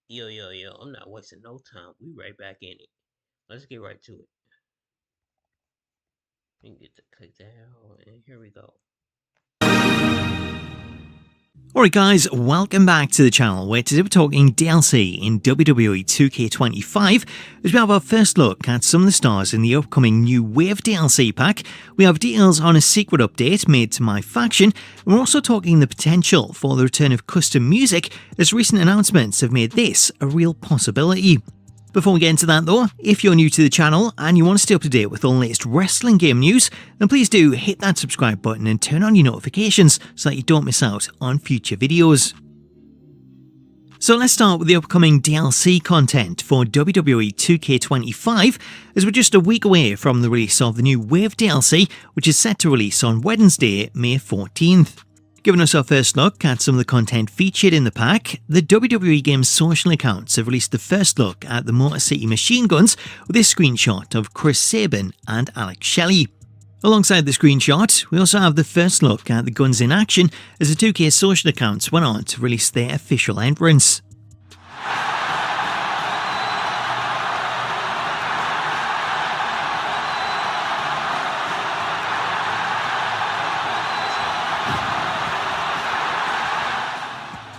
Yo, I'm not wasting no time. We right back in it. Let's get right to it. We can get to click that out, and here we go. Alright guys, welcome back to the channel where today we're talking DLC in WWE 2K25 as we have our first look at some of the stars in the upcoming New Wave DLC pack. We have details on a secret update made to my faction, and we're also talking the potential for the return of custom music as recent announcements have made this a real possibility. Before we get into that though, if you're new to the channel and you want to stay up to date with all the latest wrestling game news, then please do hit that subscribe button and turn on your notifications so that you don't miss out on future videos. So let's start with the upcoming DLC content for WWE 2K25, as we're just a week away from the release of the new Wave DLC, which is set to release on Wednesday, May 14th. Giving us our first look at some of the content featured in the pack, the WWE Games social accounts have released the first look at the Motor City Machine Guns with this screenshot of Chris Sabin and Alex Shelley. Alongside the screenshot, we also have the first look at the guns in action as the 2K social accounts went on to release their official entrance.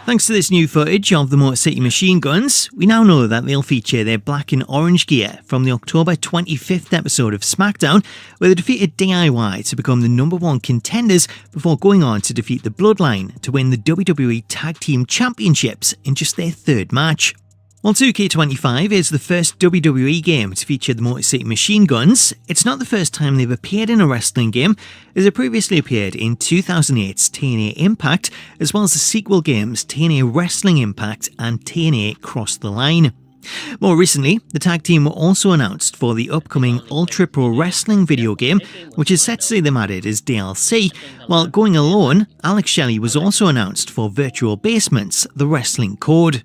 Thanks to this new footage of the Motor City Machine Guns, we now know that they'll feature their black and orange gear from the October 25th episode of SmackDown, where they defeated DIY to become the #1 contenders before going on to defeat the Bloodline to win the WWE Tag Team Championships in just their third match. While 2K25 is the first WWE game to feature the Motor City Machine Guns, it's not the first time they've appeared in a wrestling game, as it previously appeared in 2008's TNA Impact, as well as the sequel games TNA Wrestling Impact and TNA Cross the Line. More recently, the tag team were also announced for the upcoming Ultra Pro Wrestling video game, which is set to see them added as DLC, while going alone, Alex Shelley was also announced for Virtual Basements, the Wrestling Code.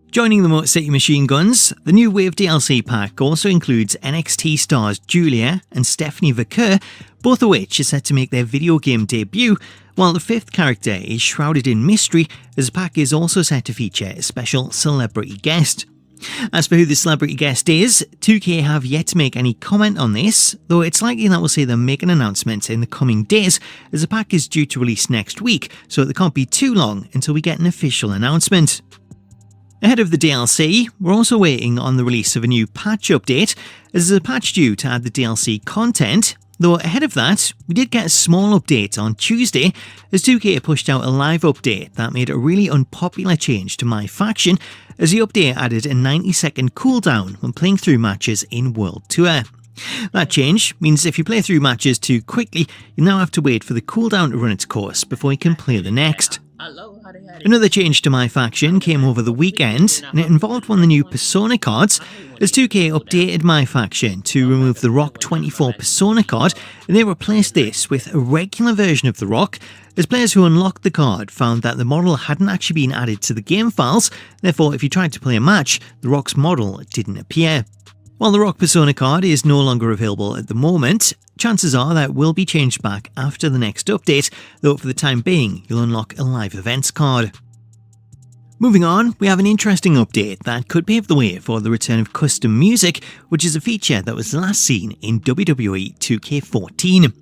Joining the Motor City Machine Guns, the new Wave DLC pack also includes NXT stars Julia and Stephanie Vaquer, both of which are set to make their video game debut, while the fifth character is shrouded in mystery as the pack is also set to feature a special celebrity guest. As for who the celebrity guest is, 2K have yet to make any comment on this, though it's likely that we'll see them make an announcement in the coming days as the pack is due to release next week, so it can't be too long until we get an official announcement. Ahead of the DLC, we're also waiting on the release of a new patch update, as there's a patch due to add the DLC content, though ahead of that, we did get a small update on Tuesday, as 2K pushed out a live update that made a really unpopular change to my faction, as the update added a 90-second cooldown when playing through matches in World Tour. That change means if you play through matches too quickly, you now have to wait for the cooldown to run its course before you can play the next. Another change to my faction came over the weekend, and it involved one of the new Persona cards, as 2K updated my faction to remove the Rock 24 Persona card, and they replaced this with a regular version of the Rock, as players who unlocked the card found that the model hadn't actually been added to the game files, therefore if you tried to play a match, the Rock's model didn't appear. While the Rock Persona card is no longer available at the moment, chances are that will be changed back after the next update, though for the time being you'll unlock a live events card. Moving on, we have an interesting update that could pave the way for the return of custom music, which is a feature that was last seen in WWE 2K14.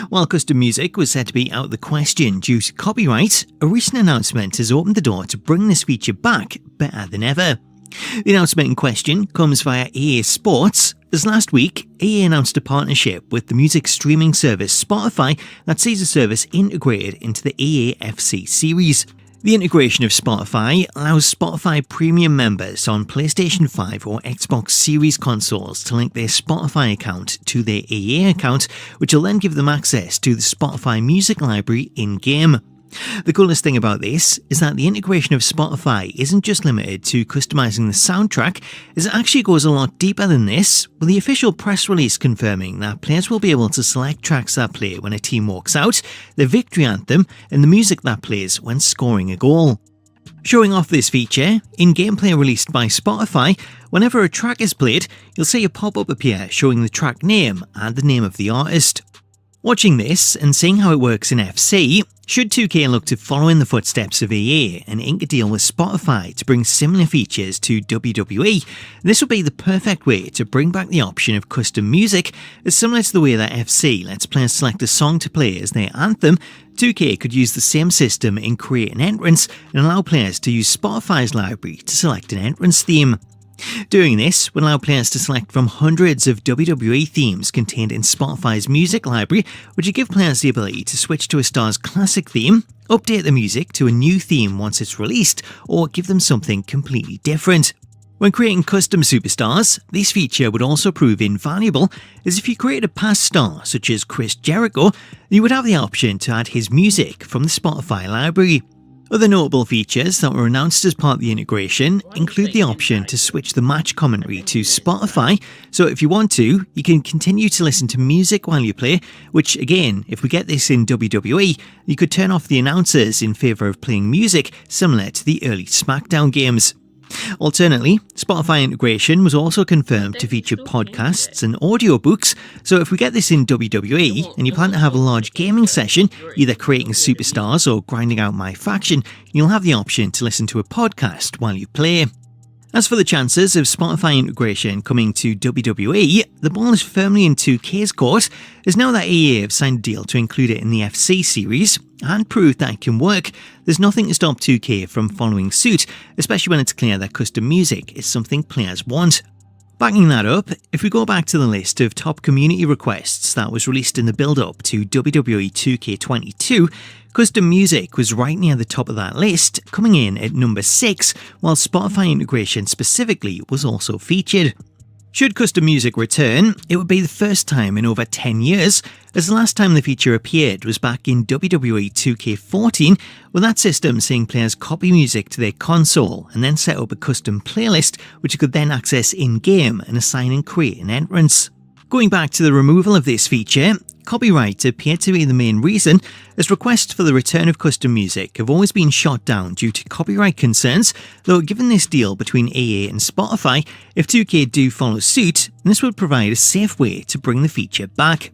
While custom music was said to be out of the question due to copyright, a recent announcement has opened the door to bring this feature back better than ever. The announcement in question comes via EA Sports, as last week EA announced a partnership with the music streaming service Spotify that sees the service integrated into the EA FC series. The integration of Spotify allows Spotify Premium members on PlayStation 5 or Xbox Series consoles to link their Spotify account to their EA account, which will then give them access to the Spotify music library in-game. The coolest thing about this is that the integration of Spotify isn't just limited to customizing the soundtrack, as it actually goes a lot deeper than this, with the official press release confirming that players will be able to select tracks that play when a team walks out, their victory anthem, and the music that plays when scoring a goal. Showing off this feature, in gameplay released by Spotify, whenever a track is played, you'll see a pop-up appear showing the track name and the name of the artist. Watching this and seeing how it works in FC, should 2K look to follow in the footsteps of EA and ink a deal with Spotify to bring similar features to WWE, this would be the perfect way to bring back the option of custom music, as similar to the way that FC lets players select a song to play as their anthem. 2K could use the same system in Create an Entrance and allow players to use Spotify's library to select an entrance theme. Doing this would allow players to select from hundreds of WWE themes contained in Spotify's music library, which would give players the ability to switch to a star's classic theme, update the music to a new theme once it's released, or give them something completely different. When creating custom superstars, this feature would also prove invaluable, as if you create a past star such as Chris Jericho, you would have the option to add his music from the Spotify library. Other notable features that were announced as part of the integration include the option to switch the match commentary to Spotify, so if you want to, you can continue to listen to music while you play, which again, if we get this in WWE, you could turn off the announcers in favour of playing music similar to the early SmackDown games. Alternately, Spotify integration was also confirmed to feature podcasts and audiobooks, so if we get this in WWE and you plan to have a large gaming session, either creating superstars or grinding out my faction, you'll have the option to listen to a podcast while you play. As for the chances of Spotify integration coming to WWE, the ball is firmly in 2K's court, as now that EA have signed a deal to include it in the FC series and proved that it can work, there's nothing to stop 2K from following suit, especially when it's clear that custom music is something players want. Backing that up, if we go back to the list of top community requests that was released in the build-up to WWE 2K22, custom music was right near the top of that list, coming in at number 6, while Spotify integration specifically was also featured. Should custom music return, it would be the first time in over 10 years, as the last time the feature appeared was back in WWE 2K14, with that system seeing players copy music to their console and then set up a custom playlist which you could then access in-game and assign and create an entrance. Going back to the removal of this feature, copyright appeared to be the main reason, as requests for the return of custom music have always been shot down due to copyright concerns, though given this deal between EA and Spotify, if 2K do follow suit, this would provide a safe way to bring the feature back.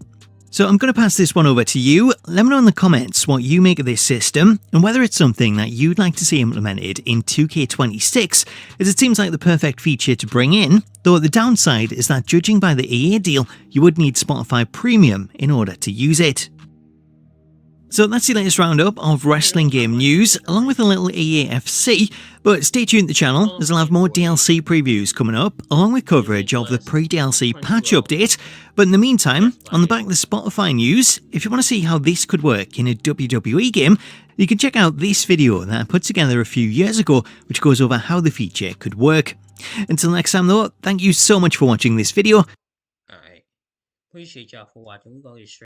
So I'm going to pass this one over to you. Let me know in the comments what you make of this system and whether it's something that you'd like to see implemented in 2K26, as it seems like the perfect feature to bring in, though the downside is that judging by the EA deal, you would need Spotify Premium in order to use it. So that's the latest roundup of wrestling game news, along with a little EAFC, but stay tuned to the channel as I'll have more DLC previews coming up, along with coverage of the pre-DLC patch update. But in the meantime, on the back of the Spotify news, if you want to see how this could work in a WWE game, you can check out this video that I put together a few years ago, which goes over how the feature could work. Until next time though, thank you so much for watching this video. Alright. Appreciate y'all for watching. We're going to get straight